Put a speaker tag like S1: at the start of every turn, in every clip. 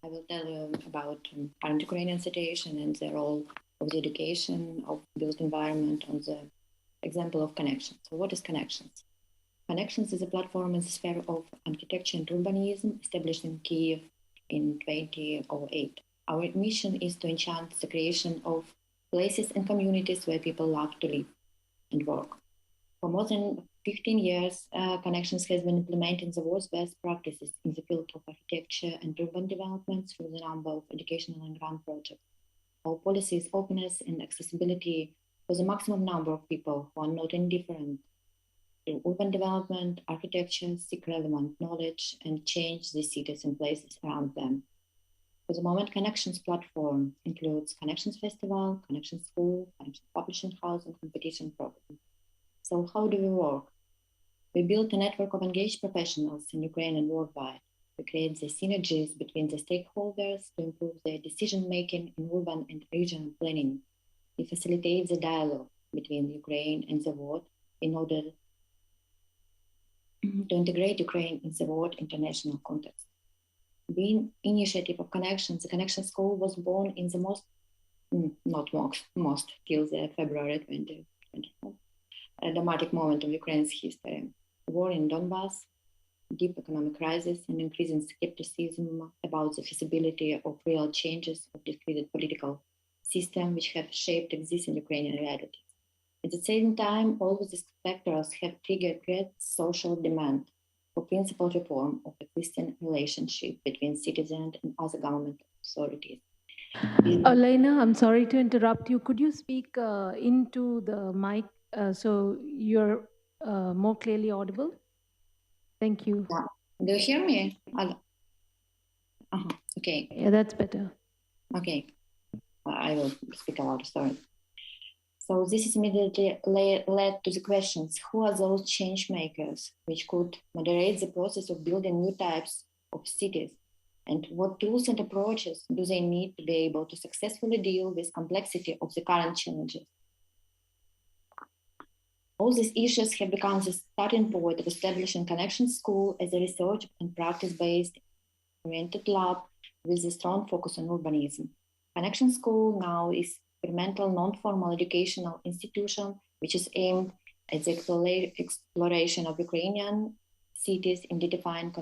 S1: I will tell you about current Ukrainian situation and the role of the education of built environment on the example of connections. So what is connections? Connections is a platform in the sphere of architecture and urbanism established in Kiev in 2008. Our mission is to enchant the creation of places and communities where people love to live and work. For more than 15 years, Connections has been implementing the world's best practices in the field of architecture and urban development through the number of educational and grant projects. Our policy is openness and accessibility for the maximum number of people who are not indifferent to urban development, architecture, seek relevant knowledge, and change the cities and places around them. For the moment, Connections platform includes Connections Festival, Connections School, Connections Publishing House, and competition program. So how do we work? We built a network of engaged professionals in Ukraine and worldwide. We create the synergies between the stakeholders to improve their decision-making in urban and regional planning. We facilitate the dialogue between Ukraine and the world in order to integrate Ukraine in the world international context. Being initiative of Connections, the Connection School was born in the most till the February 2024, a dramatic moment of Ukraine's history. War in Donbass, deep economic crisis, and increasing skepticism about the feasibility of real changes of discredited political system which have shaped existing Ukrainian realities. At the same time, all of these factors have triggered great social demand for principled reform of existing relationship between citizens and other government authorities.
S2: Olena, I'm sorry to interrupt you. Could you speak into the mic so you're more clearly audible? Thank you.
S1: Yeah. Do you hear me? Okay.
S2: Yeah, that's better.
S1: Okay. I will speak aloud, sorry. So this is immediately led to the questions, who are those change makers which could moderate the process of building new types of cities? And what tools and approaches do they need to be able to successfully deal with complexity of the current challenges? All these issues have become the starting point of establishing Connection School as a research and practice-based oriented lab with a strong focus on urbanism. Connection School now is experimental non-formal educational institution which is aimed at the exploration of Ukrainian cities in identifying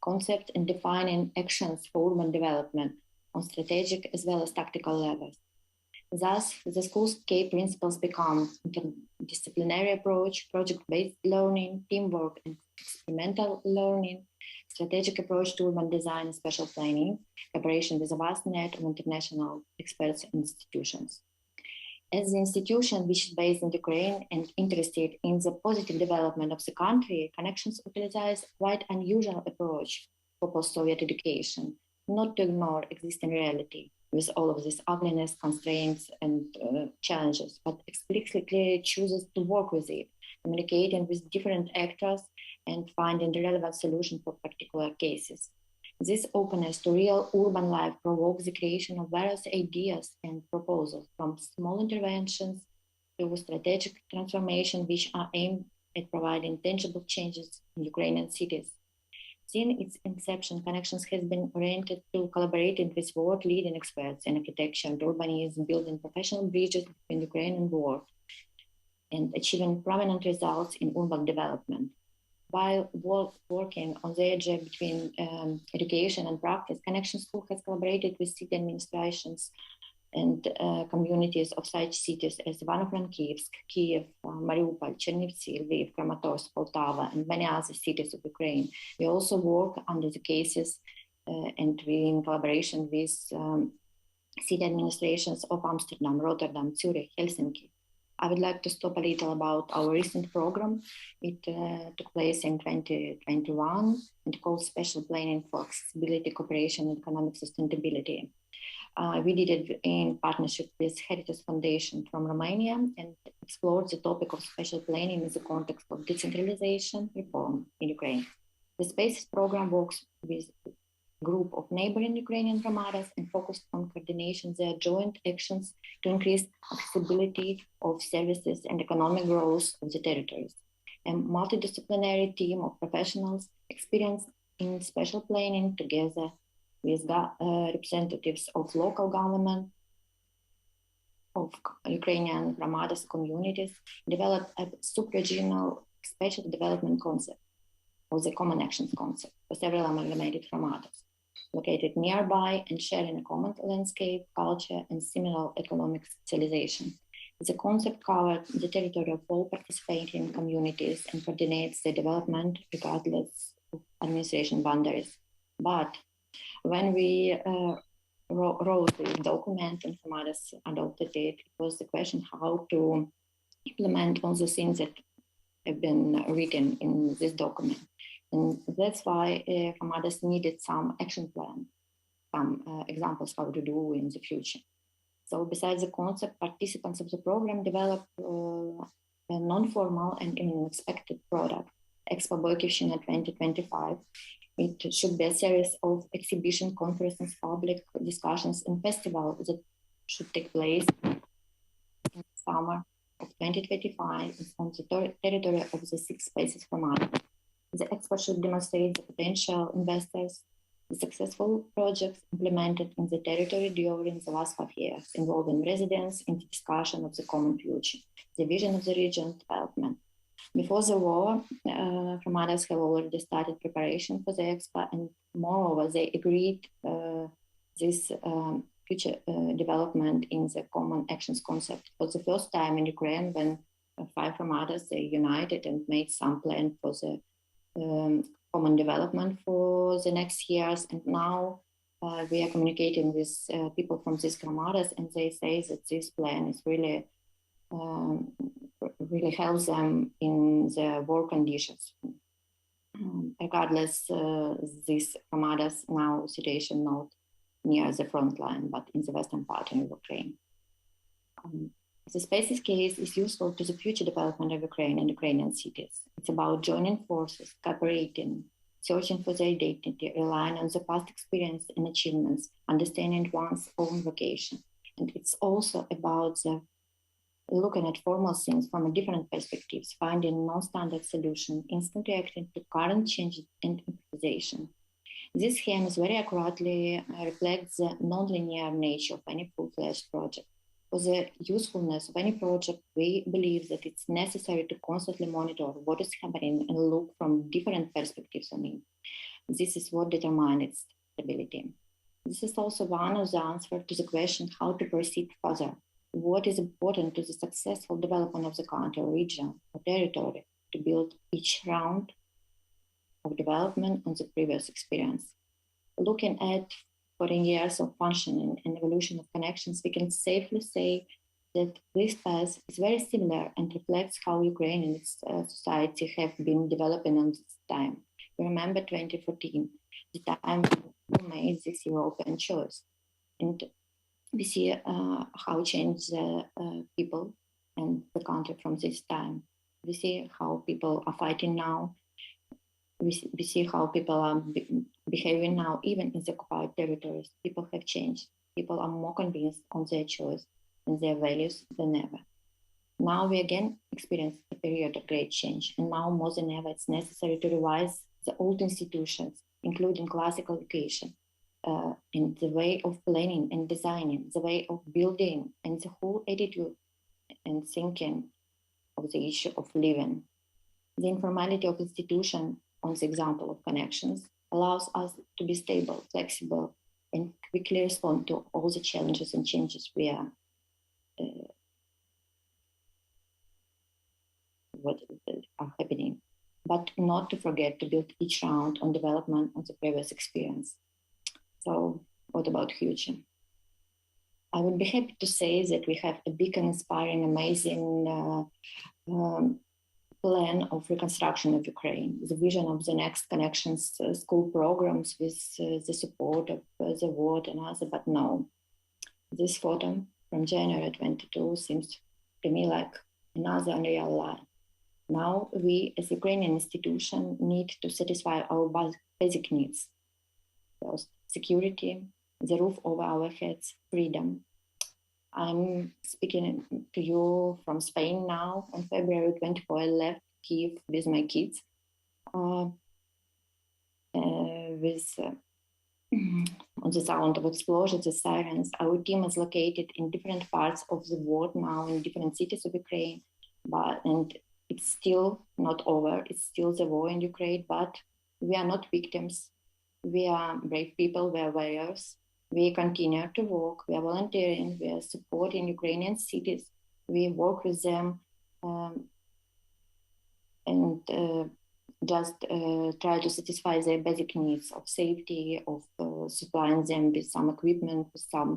S1: concepts and defining actions for urban development on strategic as well as tactical levels. Thus, the school's key principles become interdisciplinary approach, project-based learning, teamwork and experimental learning, strategic approach to urban design and spatial planning, cooperation with a vast net of international experts and institutions. As the institution which is based in Ukraine and interested in the positive development of the country, Connections utilizes quite unusual approach for post-Soviet education, not to ignore existing reality with all of this ugliness, constraints, and challenges, but explicitly chooses to work with it, communicating with different actors and finding the relevant solution for particular cases. This openness to real urban life provokes the creation of various ideas and proposals, from small interventions to strategic transformation, which are aimed at providing tangible changes in Ukrainian cities. Since its inception, Connections has been oriented to collaborating with world-leading experts in architecture and urbanism, building professional bridges between Ukraine and the world, and achieving prominent results in urban development. While working on the edge between education and practice, Connection School has collaborated with city administrations and communities of such cities as Ivano-Frankivsk, Kiev, Mariupol, Chernivtsi, Lviv, Kramatorsk, Poltava, and many other cities of Ukraine. We also work under the cases and we in collaboration with city administrations of Amsterdam, Rotterdam, Zurich, Helsinki. I would like to stop a little about our recent program. It took place in 2021 and called Special Planning for Accessibility, Cooperation, and Economic Sustainability. We did it in partnership with Heritage Foundation from Romania and explored the topic of special planning in the context of decentralization reform in Ukraine. The SPACES program works with a group of neighboring Ukrainian Ramadas and focused on coordination their joint actions to increase accessibility of services and economic growth of the territories. A multidisciplinary team of professionals experienced in special planning together with representatives of local government, of Ukrainian Ramadas communities, developed a sub-regional spatial development concept, or the common actions concept, for several amalgamated Ramadas, located nearby and sharing a common landscape, culture, and similar economic specialization. The concept covered the territory of all participating communities and coordinates the development regardless of administration boundaries. But when we wrote the document and Ramadas adopted it, it was the question how to implement all the things that have been written in this document. And that's why Ramadas needed some action plan, some examples how to do in the future. So besides the concept, participants of the program developed a non-formal and unexpected product, Expo Boykivshchina 2025. It should be a series of exhibition, conferences, public discussions, and festivals that should take place in the summer of 2025 on the territory of the 6 places from Mali. The expo should demonstrate the potential investors, the successful projects implemented in the territory during the last 5 years, involving residents in the discussion of the common future, the vision of the region's development. Before the war, Ramadas have already started preparation for the expo, and moreover, they agreed this future development in the common actions concept. For the first time in Ukraine, when 5 Ramadas, they united and made some plan for the common development for the next years. And now we are communicating with people from these Ramadas, and they say that this plan is really helps them in the work conditions. Regardless, these Ramadas now situation not near the front line, but in the western part of Ukraine. The spaces case is useful to the future development of Ukraine and Ukrainian cities. It's about joining forces, cooperating, searching for their identity, relying on the past experience and achievements, understanding one's own vocation. And it's also about looking at formal things from a different perspectives, finding non-standard solution, instantly reacting to current changes and improvisation. This scheme very accurately reflects the non-linear nature of any full-fledged project. For the usefulness of any project, we believe that it's necessary to constantly monitor what is happening and look from different perspectives on it. This is what determines its stability. This is also one of the answers to the question how to proceed further. What is important to the successful development of the country, region, or territory to build each round of development on the previous experience. Looking at 40 years of functioning and evolution of connections, we can safely say that this path is very similar and reflects how Ukraine and its society have been developing on this time. We remember 2014, the time we made this European choice. And we see how changed the people and the country from this time. We see how people are fighting now. We see how people are behaving now, even in the occupied territories. People have changed. People are more convinced on their choice and their values than ever. Now we again experience a period of great change, and now more than ever it's necessary to revise the old institutions, including classical education, in the way of planning and designing, the way of building, and the whole attitude and thinking of the issue of living. The informality of institution, on the example of connections, allows us to be stable, flexible, and quickly respond to all the challenges and changes we are what are happening, but not to forget to build each round on development on the previous experience. So what about future? I would be happy to say that we have a big and inspiring, amazing plan of reconstruction of Ukraine, the vision of the next connections school programs with the support of the world and others, but no. This photo from January 22 seems to me like another unreal lie. Now we as Ukrainian institution need to satisfy our basic needs. First, security, the roof over our heads, freedom. I'm speaking to you from Spain now. On February 24, I left Kyiv with my kids, with on the sound of explosions, the sirens. Our team is located in different parts of the world now, in different cities of Ukraine, and it's still not over. It's still the war in Ukraine, but we are not victims. We are brave people, we are warriors. We continue to work, we are volunteering, we are supporting Ukrainian cities. We work with them and just try to satisfy their basic needs of safety, of supplying them with some equipment, with some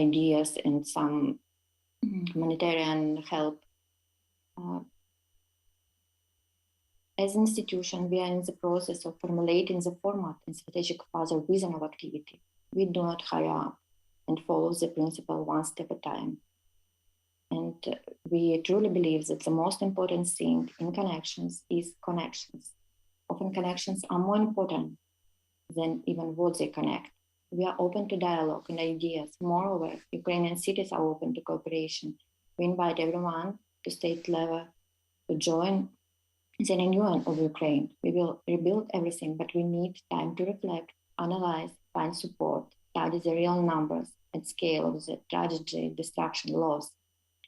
S1: ideas and some humanitarian help. As an institution, we are in the process of formulating the format and strategic further vision of activity. We do not hurry up and follow the principle one step at a time. And we truly believe that the most important thing in connections is connections. Often connections are more important than even what they connect. We are open to dialogue and ideas. Moreover, Ukrainian cities are open to cooperation. We invite everyone to state level to join the renewal of Ukraine. We will rebuild everything, but we need time to reflect, analyze, find support, study the real numbers and scale of the tragedy, destruction, loss.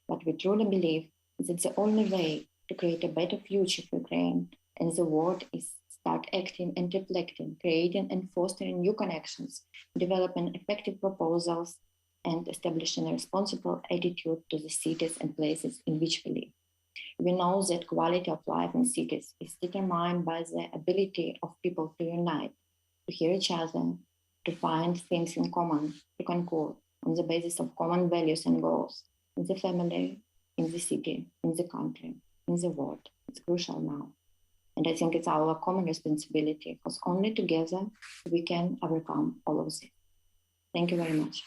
S1: But we truly believe that the only way to create a better future for Ukraine and the world is start acting and reflecting, creating and fostering new connections, developing effective proposals, and establishing a responsible attitude to the cities and places in which we live. We know that quality of life in cities is determined by the ability of people to unite, to hear each other, to find things in common, to concord on the basis of common values and goals in the family, in the city, in the country, in the world. It's crucial now. And I think it's our common responsibility because only together we can overcome all of this. Thank you very much.